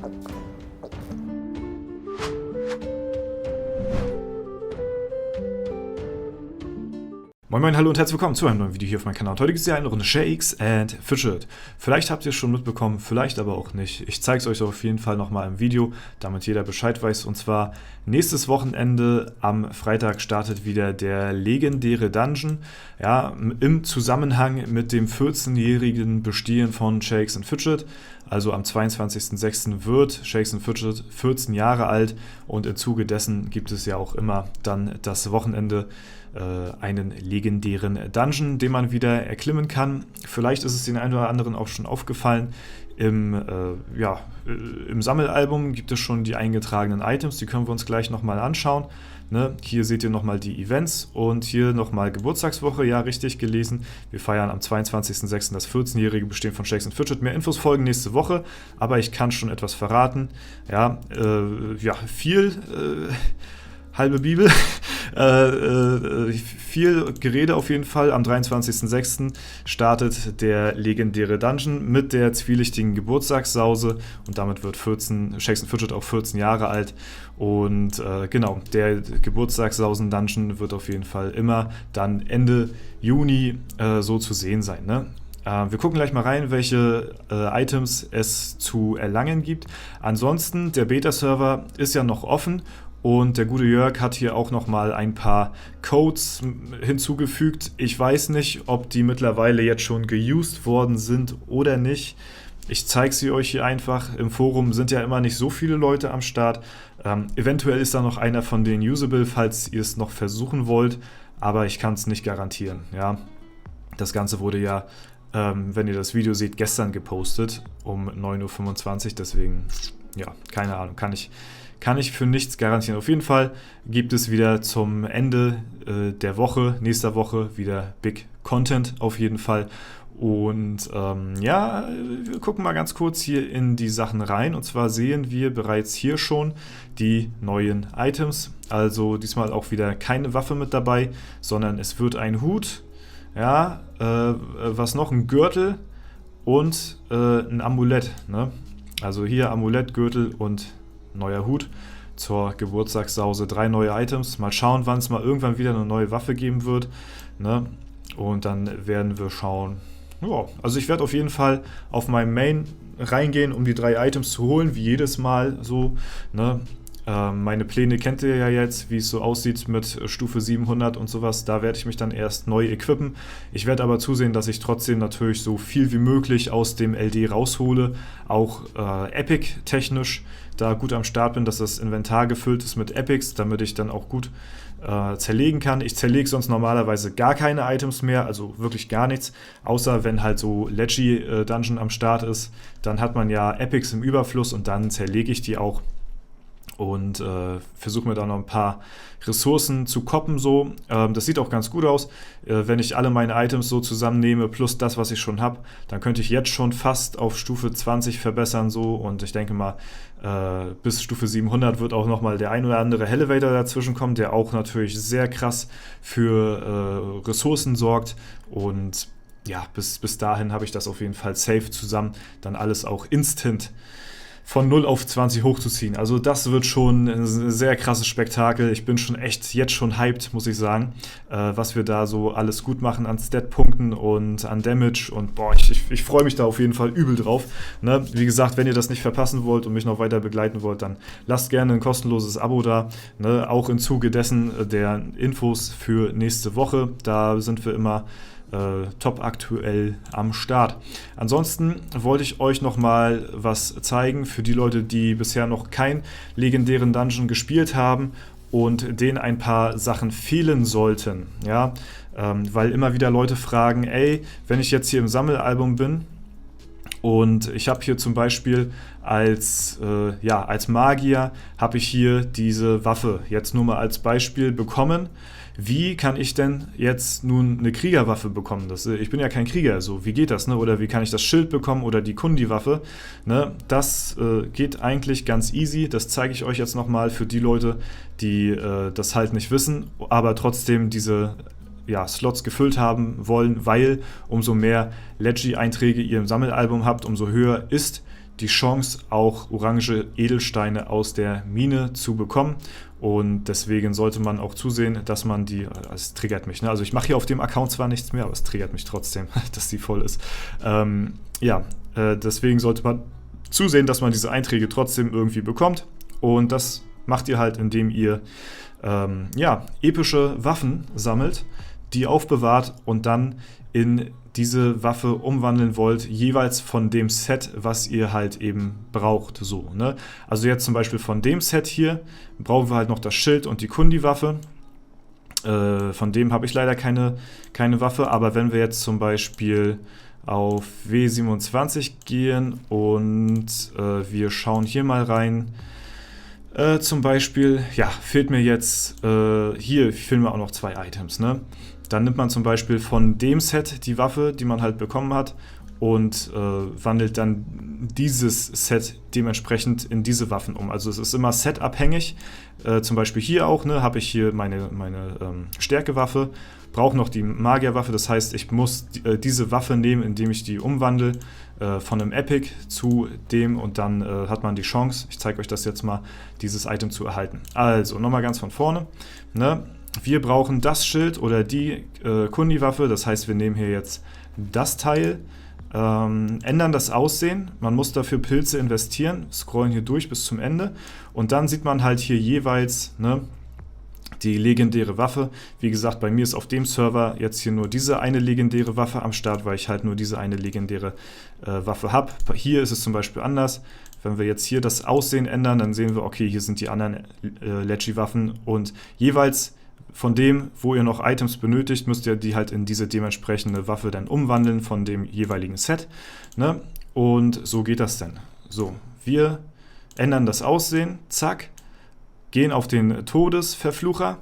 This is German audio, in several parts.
Moin Moin, hallo und herzlich willkommen zu einem neuen Video hier auf meinem Kanal. Heute gibt es ja eine Runde Shakes and Fidget. Vielleicht habt ihr es schon mitbekommen, vielleicht aber auch nicht. Ich zeige es euch auf jeden Fall nochmal im Video, damit jeder Bescheid weiß. Und zwar nächstes Wochenende am Freitag startet wieder der legendäre Dungeon. Ja, im Zusammenhang mit dem 14-jährigen Bestehen von Shakes and Fidget. Also am 22.06. wird Shakes and Fidget 14 Jahre alt und im Zuge dessen gibt es ja auch immer dann das Wochenende einen legendären Dungeon, den man wieder erklimmen kann. Vielleicht ist es den einen oder anderen auch schon aufgefallen. Im Sammelalbum gibt es schon die eingetragenen Items, die können wir uns gleich nochmal anschauen. Ne? Hier seht ihr nochmal die Events und hier nochmal Geburtstagswoche, ja, richtig gelesen. Wir feiern am 22.06. das 14-jährige Bestehen von Shakes and Fidget. Mehr Infos folgen nächste Woche, aber ich kann schon etwas verraten. Ja, halbe Bibel. Viel Gerede auf jeden Fall. Am 23.06. startet der legendäre Dungeon mit der zwielichtigen Geburtstagssause und damit wird Shakes and Fidget auch 14 Jahre alt. Und genau, der Geburtstagssausen-Dungeon wird auf jeden Fall immer dann Ende Juni so zu sehen sein, ne? Wir gucken gleich mal rein, welche Items es zu erlangen gibt. Ansonsten, der Beta-Server ist ja noch offen. Und der gute Jörg hat hier auch nochmal ein paar Codes hinzugefügt. Ich weiß nicht, ob die mittlerweile jetzt schon geused worden sind oder nicht. Ich zeige sie euch hier einfach. Im Forum sind ja immer nicht so viele Leute am Start. Eventuell ist da noch einer von denen usable, falls ihr es noch versuchen wollt. Aber ich kann es nicht garantieren. Ja. Das Ganze wurde ja, wenn ihr das Video seht, gestern gepostet um 9:25 Uhr. Deswegen, ja, keine Ahnung, kann ich für nichts garantieren. Auf jeden Fall gibt es wieder zum Ende der Woche, nächster Woche, wieder Big Content auf jeden Fall. Und wir gucken mal ganz kurz hier in die Sachen rein. Und zwar sehen wir bereits hier schon die neuen Items. Also diesmal auch wieder keine Waffe mit dabei, sondern es wird ein Hut. Ja, was noch? Ein Gürtel und ein Amulett. Ne? Also hier Amulett, Gürtel und neuer Hut zur Geburtstagssause. 3 neue Items. Mal schauen, wann es mal irgendwann wieder eine neue Waffe geben wird. Ne? Und dann werden wir schauen. Ja, also ich werde auf jeden Fall auf meinem Main reingehen, um die 3 Items zu holen, wie jedes Mal so. Ne? Meine Pläne kennt ihr ja jetzt, wie es so aussieht mit Stufe 700 und sowas. Da werde ich mich dann erst neu equippen. Ich werde aber zusehen, dass ich trotzdem natürlich so viel wie möglich aus dem LD raushole. Auch Epic-technisch da gut am Start bin, dass das Inventar gefüllt ist mit Epics, damit ich dann auch gut zerlegen kann. Ich zerlege sonst normalerweise gar keine Items mehr, also wirklich gar nichts, außer wenn halt so Leggy Dungeon am Start ist. Dann hat man ja Epics im Überfluss und dann zerlege ich die auch. Und versuche mir da noch ein paar Ressourcen zu koppen so. Das sieht auch ganz gut aus. Wenn ich alle meine Items so zusammennehme, plus das, was ich schon habe, dann könnte ich jetzt schon fast auf Stufe 20 verbessern so. Und ich denke mal, bis Stufe 700 wird auch nochmal der ein oder andere Elevator dazwischen kommen, der auch natürlich sehr krass für Ressourcen sorgt. Und ja, bis dahin habe ich das auf jeden Fall safe zusammen. Dann alles auch instant von 0 auf 20 hochzuziehen. Also das wird schon ein sehr krasses Spektakel. Ich bin schon echt jetzt schon hyped, muss ich sagen, was wir da so alles gut machen an Stat-Punkten und an Damage. Und boah, ich freue mich da auf jeden Fall übel drauf. Ne? Wie gesagt, wenn ihr das nicht verpassen wollt und mich noch weiter begleiten wollt, dann lasst gerne ein kostenloses Abo da. Ne? Auch im Zuge dessen der Infos für nächste Woche. Da sind wir immer top aktuell am Start. Ansonsten wollte ich euch nochmal was zeigen für die Leute, die bisher noch keinen legendären Dungeon gespielt haben und denen ein paar Sachen fehlen sollten. Ja? Weil immer wieder Leute fragen, ey, wenn ich jetzt hier im Sammelalbum bin und ich habe hier zum Beispiel als Magier habe ich hier diese Waffe jetzt nur mal als Beispiel bekommen. Wie kann ich denn jetzt nun eine Kriegerwaffe bekommen? Ich bin ja kein Krieger, so wie geht das? Ne? Oder wie kann ich das Schild bekommen oder die Kundi-Waffe? Ne? Das geht eigentlich ganz easy. Das zeige ich euch jetzt nochmal für die Leute, die das halt nicht wissen, aber trotzdem diese Slots gefüllt haben wollen, weil umso mehr Leggy-Einträge ihr im Sammelalbum habt, umso höher ist die Chance, auch orange Edelsteine aus der Mine zu bekommen. Und deswegen sollte man auch zusehen, dass man die, es triggert mich, ne? Also ich mache hier auf dem Account zwar nichts mehr, aber es triggert mich trotzdem, dass die voll ist. Deswegen sollte man zusehen, dass man diese Einträge trotzdem irgendwie bekommt. Und das macht ihr halt, indem ihr epische Waffen sammelt, die aufbewahrt und dann in diese Waffe umwandeln wollt, jeweils von dem Set, was ihr halt eben braucht. So, ne? Also jetzt zum Beispiel von dem Set hier brauchen wir halt noch das Schild und die Kundi-Waffe. Von dem habe ich leider keine Waffe, aber wenn wir jetzt zum Beispiel auf W27 gehen und wir schauen hier mal rein, zum Beispiel, fehlt mir jetzt, hier fehlen mir auch noch 2 Items, ne? Dann nimmt man zum Beispiel von dem Set die Waffe, die man halt bekommen hat, und wandelt dann dieses Set dementsprechend in diese Waffen um. Also es ist immer setabhängig. Zum Beispiel hier auch, ne, habe ich hier meine Stärkewaffe, brauche noch die Magierwaffe. Das heißt, ich muss diese Waffe nehmen, indem ich die umwandle von einem Epic zu dem, und dann hat man die Chance, ich zeige euch das jetzt mal, dieses Item zu erhalten. Also nochmal ganz von vorne, ne? Wir brauchen das Schild oder die Kundi-Waffe, das heißt, wir nehmen hier jetzt das Teil, ändern das Aussehen, man muss dafür Pilze investieren, scrollen hier durch bis zum Ende und dann sieht man halt hier jeweils, ne, die legendäre Waffe. Wie gesagt, bei mir ist auf dem Server jetzt hier nur diese eine legendäre Waffe am Start, weil ich halt nur diese eine legendäre Waffe habe. Hier ist es zum Beispiel anders. Wenn wir jetzt hier das Aussehen ändern, dann sehen wir, okay, hier sind die anderen Leggy-Waffen und jeweils von dem, wo ihr noch Items benötigt, müsst ihr die halt in diese dementsprechende Waffe dann umwandeln von dem jeweiligen Set, ne? Und so geht das dann. So, wir ändern das Aussehen, zack, gehen auf den Todesverflucher.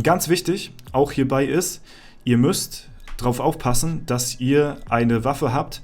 Ganz wichtig, auch hierbei ist, ihr müsst darauf aufpassen, dass ihr eine Waffe habt,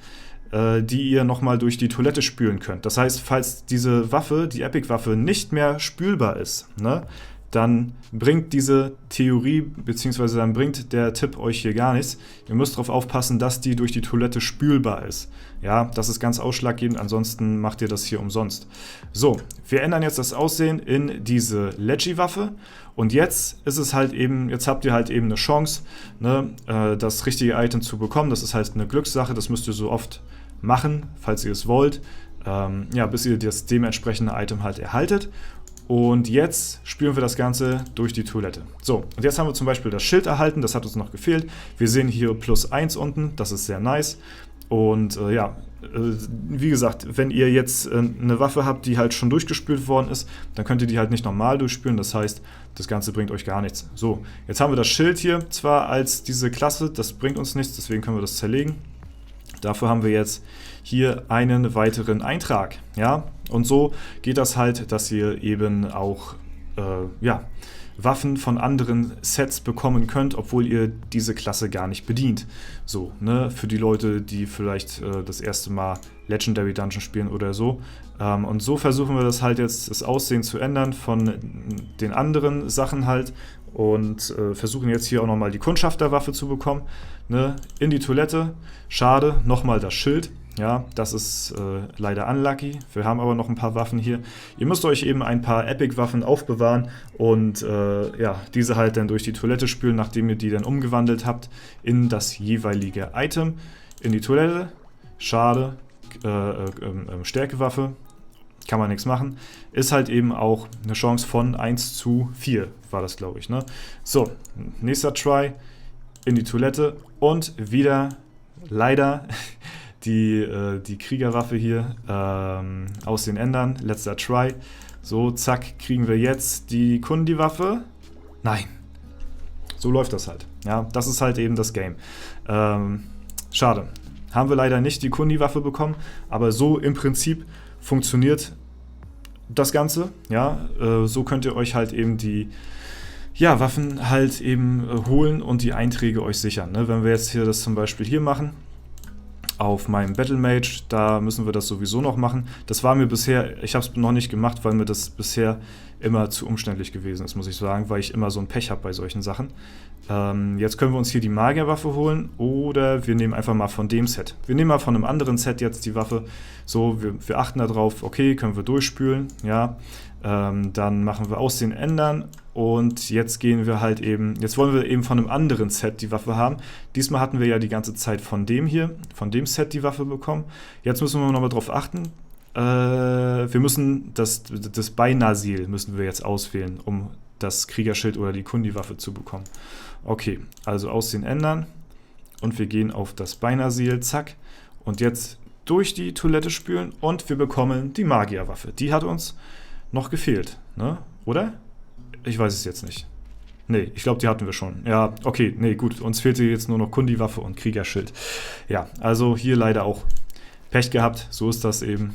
die ihr nochmal durch die Toilette spülen könnt. Das heißt, falls diese Waffe, die Epic-Waffe, nicht mehr spülbar ist, ne, dann bringt diese Theorie, beziehungsweise dann bringt der Tipp euch hier gar nichts. Ihr müsst darauf aufpassen, dass die durch die Toilette spülbar ist. Ja, das ist ganz ausschlaggebend, ansonsten macht ihr das hier umsonst. So, wir ändern jetzt das Aussehen in diese Leggy-Waffe und jetzt ist es halt eben, jetzt habt ihr halt eben eine Chance, ne, das richtige Item zu bekommen. Das ist halt eine Glückssache, das müsst ihr so oft machen, falls ihr es wollt, bis ihr das dementsprechende Item halt erhaltet. Und jetzt spülen wir das Ganze durch die Toilette. So, und jetzt haben wir zum Beispiel das Schild erhalten, das hat uns noch gefehlt. Wir sehen hier +1 unten, das ist sehr nice. Und wie gesagt, wenn ihr jetzt eine Waffe habt, die halt schon durchgespült worden ist, dann könnt ihr die halt nicht normal durchspülen. Das heißt, das Ganze bringt euch gar nichts. So, jetzt haben wir das Schild hier zwar als diese Klasse, das bringt uns nichts, deswegen können wir das zerlegen. Dafür haben wir jetzt hier einen weiteren Eintrag, ja, und so geht das halt, dass ihr eben auch, Waffen von anderen Sets bekommen könnt, obwohl ihr diese Klasse gar nicht bedient. So, ne, für die Leute, die vielleicht das erste Mal Legendary Dungeon spielen oder so. Und so versuchen wir das halt jetzt, das Aussehen zu ändern von den anderen Sachen halt und versuchen jetzt hier auch nochmal die Kundschafterwaffe zu bekommen, ne, in die Toilette. Schade, nochmal das Schild. Ja, das ist leider unlucky. Wir haben aber noch ein paar Waffen hier. Ihr müsst euch eben ein paar Epic-Waffen aufbewahren und diese halt dann durch die Toilette spülen, nachdem ihr die dann umgewandelt habt in das jeweilige Item. In die Toilette. Schade. Stärkewaffe. Kann man nichts machen. Ist halt eben auch eine Chance von 1:4, war das, glaube ich, ne? So, nächster Try. In die Toilette und wieder leider die Kriegerwaffe hier aus den ändern. Letzter Try. So, zack, kriegen wir jetzt die Kundi-Waffe. Nein. So läuft das halt. Ja, das ist halt eben das Game. Schade. Haben wir leider nicht die Kundi-Waffe bekommen, aber so im Prinzip funktioniert das Ganze. Ja, so könnt ihr euch halt eben die Waffen halt eben holen und die Einträge euch sichern. Ne? Wenn wir jetzt hier das zum Beispiel hier machen, auf meinem Battle Mage, da müssen wir das sowieso noch machen. Das war mir bisher, ich habe es noch nicht gemacht, weil mir das bisher immer zu umständlich gewesen ist, muss ich sagen, weil ich immer so ein Pech habe bei solchen Sachen. Jetzt können wir uns hier die Magierwaffe holen oder wir nehmen einfach mal von dem Set. Wir nehmen mal von einem anderen Set jetzt die Waffe. So, wir achten darauf, okay, können wir durchspülen, ja. Dann machen wir Aussehen ändern und jetzt gehen wir halt eben, jetzt wollen wir eben von einem anderen Set die Waffe haben. Diesmal hatten wir ja die ganze Zeit von dem Set die Waffe bekommen. Jetzt müssen wir nochmal drauf achten. Wir müssen das Beinasil müssen wir jetzt auswählen, um das Kriegerschild oder die Kundi-Waffe zu bekommen. Okay, also Aussehen ändern und wir gehen auf das Beinasil, zack. Und jetzt durch die Toilette spülen und wir bekommen die Magierwaffe. Die hat uns noch gefehlt, ne? Oder? Ich weiß es jetzt nicht. Nee, ich glaube, die hatten wir schon. Ja, okay, nee, gut. Uns fehlte jetzt nur noch Kundi-Waffe und Kriegerschild. Ja, also hier leider auch Pech gehabt. So ist das eben.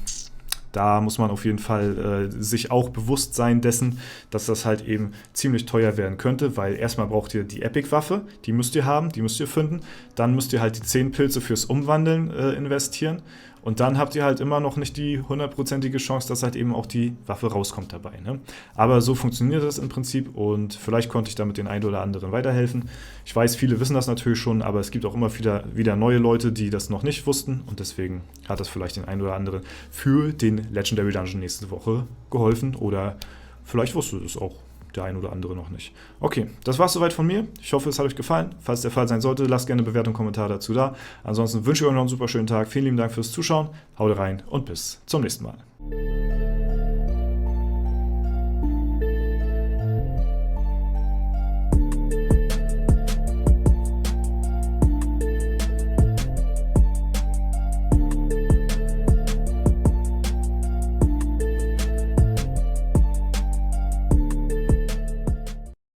Da muss man auf jeden Fall sich auch bewusst sein dessen, dass das halt eben ziemlich teuer werden könnte, weil erstmal braucht ihr die Epic-Waffe, die müsst ihr haben, die müsst ihr finden. Dann müsst ihr halt die 10 Pilze fürs Umwandeln investieren. Und dann habt ihr halt immer noch nicht die 100%ige Chance, dass halt eben auch die Waffe rauskommt dabei. Ne? Aber so funktioniert das im Prinzip und vielleicht konnte ich damit den einen oder anderen weiterhelfen. Ich weiß, viele wissen das natürlich schon, aber es gibt auch immer wieder neue Leute, die das noch nicht wussten und deswegen hat das vielleicht den einen oder anderen für den Legendary Dungeon nächste Woche geholfen oder vielleicht wusste es auch der ein oder andere noch nicht. Okay, das war's soweit von mir. Ich hoffe, es hat euch gefallen. Falls der Fall sein sollte, lasst gerne eine Bewertung und Kommentar dazu da. Ansonsten wünsche ich euch noch einen super schönen Tag. Vielen lieben Dank fürs Zuschauen. Haut rein und bis zum nächsten Mal.